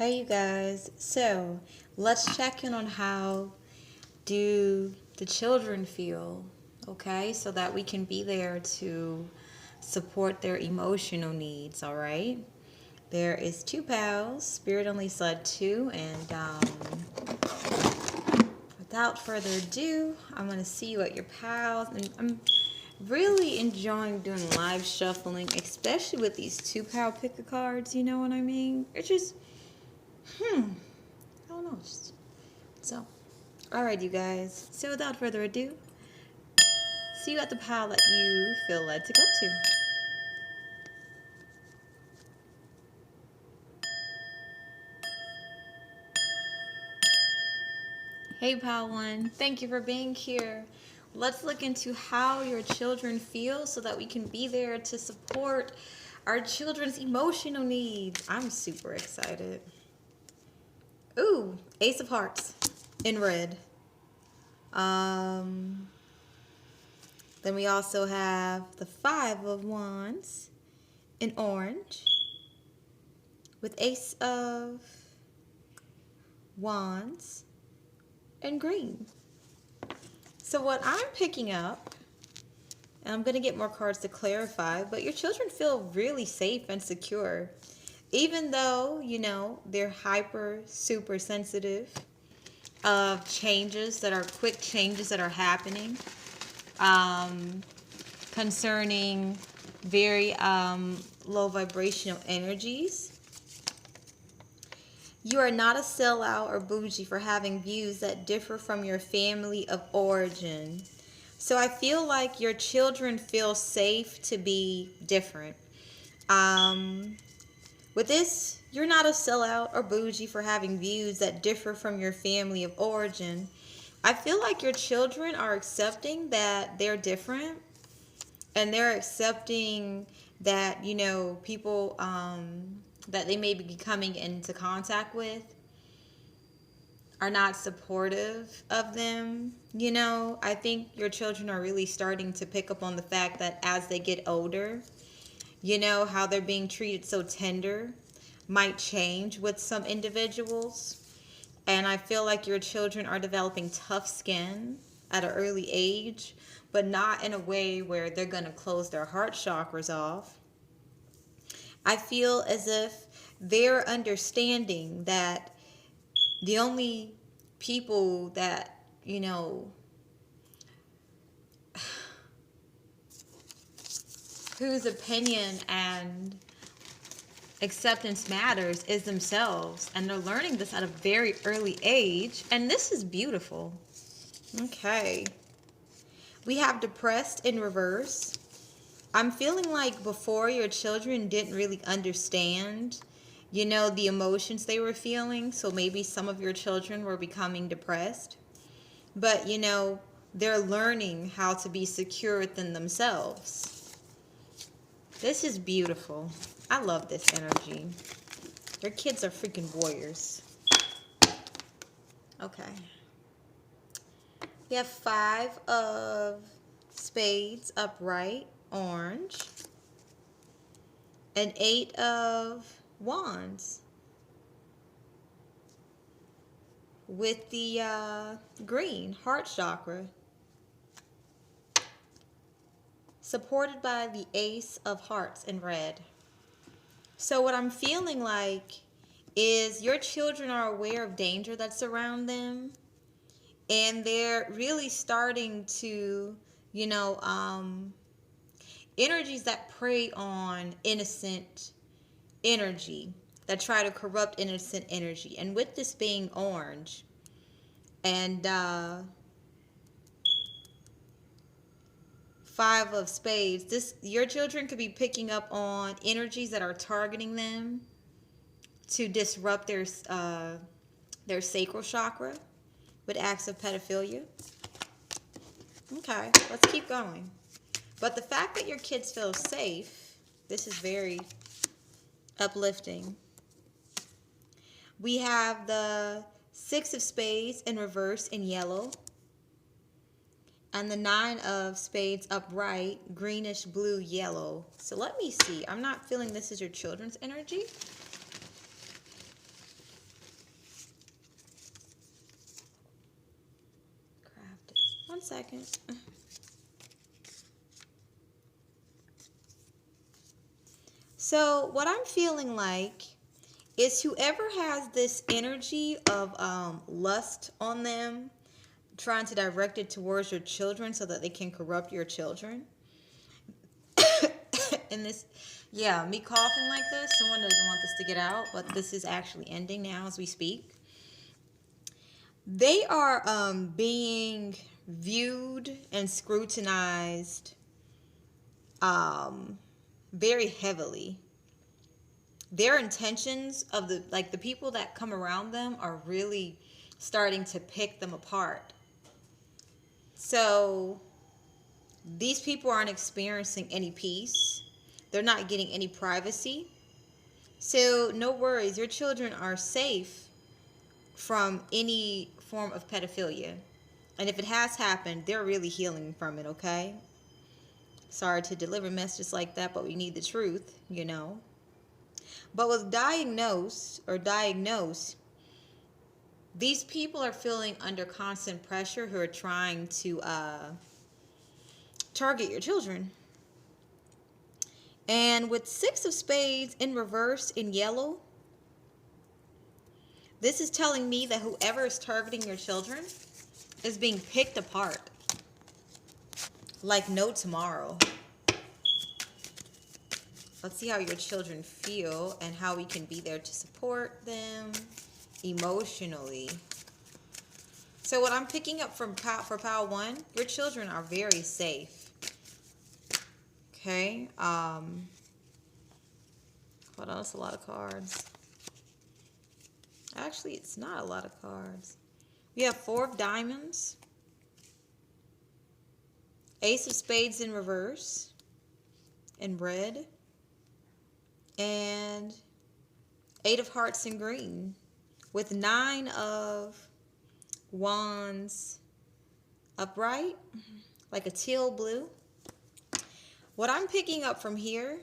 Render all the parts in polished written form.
Hey you guys, so let's check in on how do the children feel, okay? So that we can be there to support their emotional needs, all right? There is 2 pals, Spirit only said 2, and without further ado, I'm going to see you at your pals, and I'm really enjoying doing live shuffling, especially with these 2 pal picker cards, you know what I mean? They're just, I don't know, so, alright you guys, so without further ado, see you at the pile that you feel led to go to. Hey pile 1, thank you for being here. Let's look into how your children feel so that we can be there to support our children's emotional needs. I'm super excited. Ooh, Ace of Hearts in red. Then we also have the 5 of Wands in orange with Ace of Wands in green. So what I'm picking up, and I'm going to get more cards to clarify, but your children feel really safe and secure. Even though, you know, they're super sensitive of changes that are quick changes that are happening concerning very low vibrational energies. You are not a sellout or bougie for having views that differ from your family of origin. So I feel like your children feel safe to be different. With this, you're not a sellout or bougie for having views that differ from your family of origin. I feel like your children are accepting that they're different, and they're accepting that, you know, people that they may be coming into contact with are not supportive of them. You know, I think your children are really starting to pick up on the fact that as they get older, you know, how they're being treated so tender might change with some individuals. And I feel like your children are developing tough skin at an early age, but not in a way where they're going to close their heart chakras off. I feel as if they're understanding that the only people that, you know, whose opinion and acceptance matters is themselves, and they're learning this at a very early age, and this is beautiful. Okay, we have depressed in reverse. I'm feeling like before your children didn't really understand, you know, the emotions they were feeling, so maybe some of your children were becoming depressed, but you know, they're learning how to be secure within themselves. This is beautiful. I love this energy. Your kids are freaking warriors. Okay. We have 5 of spades upright, orange, and 8 of wands with the green heart chakra, supported by the Ace of Hearts in red. So what I'm feeling like is your children are aware of danger that's around them, and they're really starting to, you know, energies that prey on innocent energy, that try to corrupt innocent energy. And with this being orange and 5 of spades, this, your children could be picking up on energies that are targeting them to disrupt their sacral chakra with acts of pedophilia. Okay, let's keep going. But the fact that your kids feel safe, this is very uplifting. We have the 6 of spades in reverse in yellow, and the 9 of spades upright, greenish blue yellow. So let me see. I'm not feeling this is your children's energy. 1 second. So what I'm feeling like is whoever has this energy of lust on them, trying to direct it towards your children so that they can corrupt your children. And this, yeah, me coughing like this, someone doesn't want this to get out, but this is actually ending now as we speak. They are being viewed and scrutinized very heavily. Their intentions of the people that come around them are really starting to pick them apart. So these people aren't experiencing any peace. They're not getting any privacy. So no worries, your children are safe from any form of pedophilia. And if it has happened, they're really healing from it, okay? Sorry to deliver messages like that, but we need the truth, you know. But with diagnose, these people are feeling under constant pressure who are trying to target your children. And with 6 of spades in reverse in yellow, this is telling me that whoever is targeting your children is being picked apart like no tomorrow. Let's see how your children feel and how we can be there to support them emotionally. So what I'm picking up for pile 1, your children are very safe. Okay. Hold on, that's a lot of cards. Actually, it's not a lot of cards. We have 4 of diamonds, Ace of spades in reverse, in red, and 8 of hearts in green, with 9 of wands upright, like a teal blue. What I'm picking up from here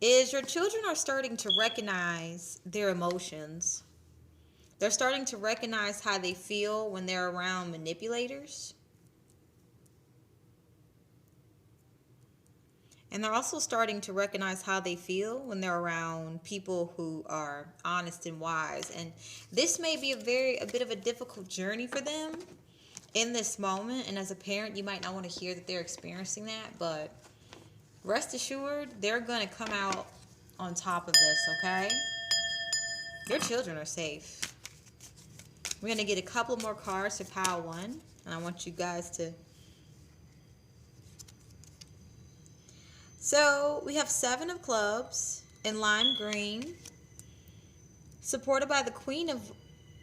is your children are starting to recognize their emotions. They're starting to recognize how they feel when they're around manipulators. And they're also starting to recognize how they feel when they're around people who are honest and wise. And this may be a bit of a difficult journey for them in this moment. And as a parent, you might not want to hear that they're experiencing that, but rest assured, they're going to come out on top of this, okay? Your children are safe. We're going to get a couple more cards to pile 1, and I want you guys to... So we have 7 of clubs in lime green, supported by the Queen of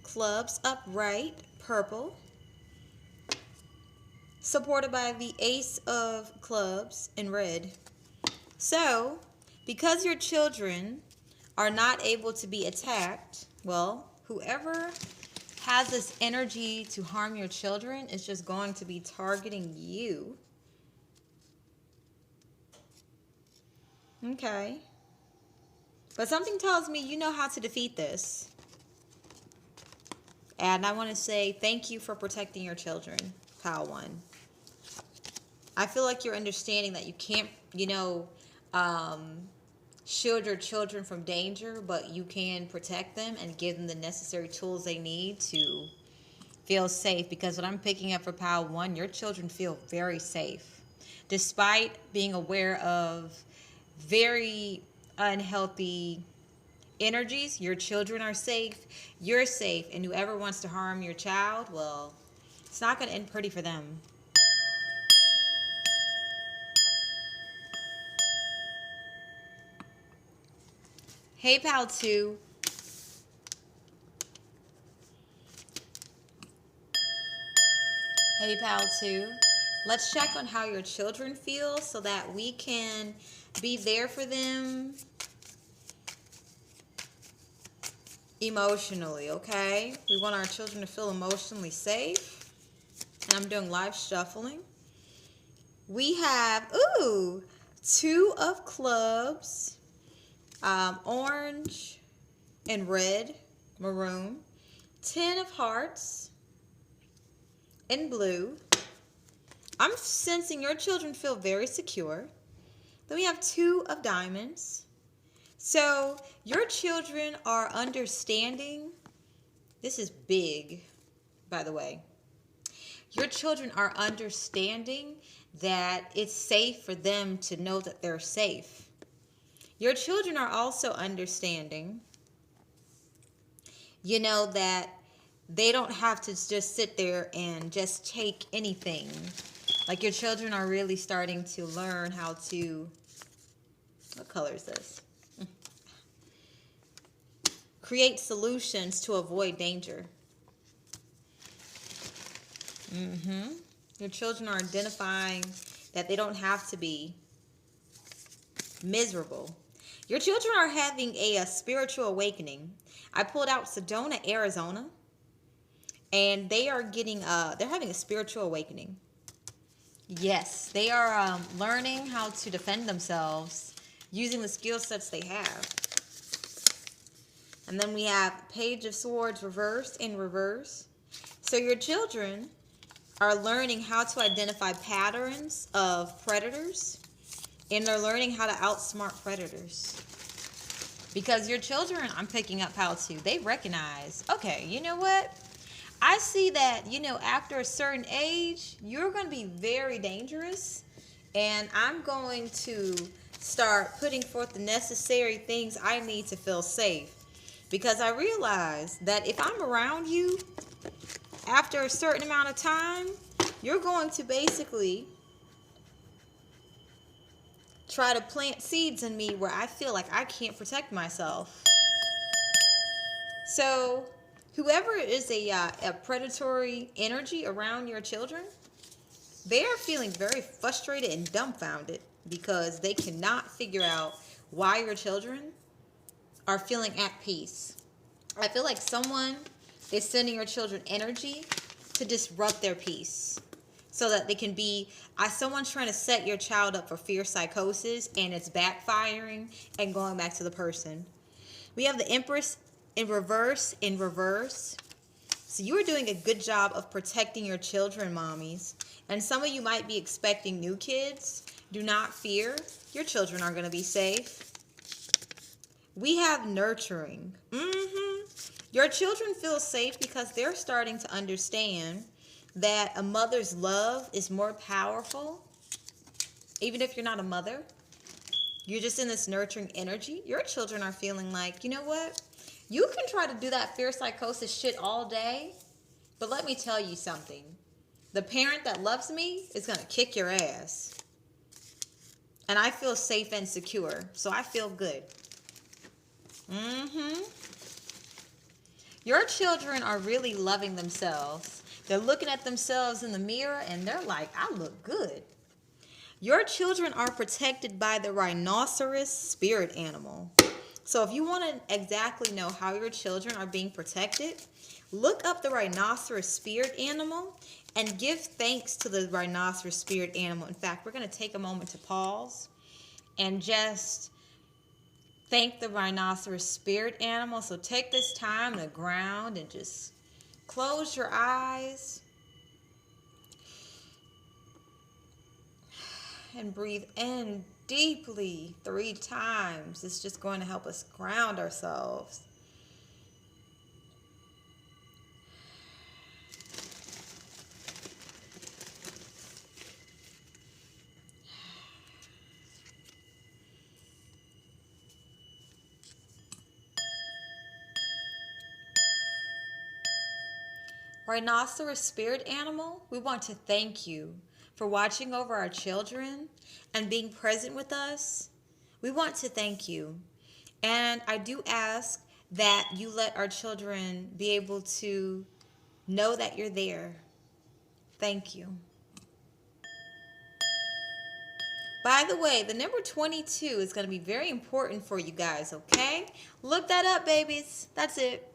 clubs upright, purple, supported by the Ace of clubs in red. So, because your children are not able to be attacked, well, whoever has this energy to harm your children is just going to be targeting you. Okay. But something tells me you know how to defeat this. And I want to say thank you for protecting your children, pile 1. I feel like you're understanding that you can't, shield your children from danger, but you can protect them and give them the necessary tools they need to feel safe. Because what I'm picking up for pile 1, your children feel very safe. Despite being aware of very unhealthy energies, your children are safe, you're safe, and whoever wants to harm your child, well, it's not going to end pretty for them. Hey, pal 2. Hey, pal 2. Let's check on how your children feel so that we can be there for them emotionally, okay? We want our children to feel emotionally safe. And I'm doing live shuffling. We have, 2 of clubs, orange and red, maroon, 10 of hearts, in blue. I'm sensing your children feel very secure. Then we have 2 of diamonds. So your children are understanding. This is big, by the way. Your children are understanding that it's safe for them to know that they're safe. Your children are also understanding, that they don't have to just sit there and just take anything. Like your children are really starting to learn how to, what color is this? Create solutions to avoid danger. Your children are identifying that they don't have to be miserable. Your children are having a spiritual awakening. I pulled out Sedona, Arizona, and they are getting they're having a spiritual awakening. Yes, they are learning how to defend themselves using the skill sets they have. And then we have Page of Swords reversed in reverse. So your children are learning how to identify patterns of predators, and they're learning how to outsmart predators. Because your children, I'm picking up how to, they recognize, okay, you know what? I see that, after a certain age, you're going to be very dangerous, and I'm going to start putting forth the necessary things I need to feel safe. Because I realize that if I'm around you, after a certain amount of time, you're going to basically try to plant seeds in me where I feel like I can't protect myself. So whoever is a predatory energy around your children, they are feeling very frustrated and dumbfounded because they cannot figure out why your children are feeling at peace. I feel like someone is sending your children energy to disrupt their peace so that they can be, someone's trying to set your child up for fear psychosis, and it's backfiring and going back to the person. We have the Empress in reverse, So you are doing a good job of protecting your children, mommies. And some of you might be expecting new kids. Do not fear. Your children are going to be safe. We have nurturing. Your children feel safe because they're starting to understand that a mother's love is more powerful. Even if you're not a mother, you're just in this nurturing energy. Your children are feeling like, you know what? You can try to do that fear psychosis shit all day, but let me tell you something. The parent that loves me is going to kick your ass. And I feel safe and secure, so I feel good. Your children are really loving themselves. They're looking at themselves in the mirror and they're like, I look good. Your children are protected by the rhinoceros spirit animal. So if you want to exactly know how your children are being protected, look up the rhinoceros spirit animal and give thanks to the rhinoceros spirit animal. In fact, we're going to take a moment to pause and just thank the rhinoceros spirit animal. So take this time to ground and just close your eyes and breathe in deeply 3 times. It's just going to help us ground ourselves. Rhinoceros spirit animal, we want to thank you for watching over our children and being present with us. We want to thank you. And I do ask that you let our children be able to know that you're there. Thank you. By the way, the number 22 is going to be very important for you guys, okay? Look that up, babies. That's it.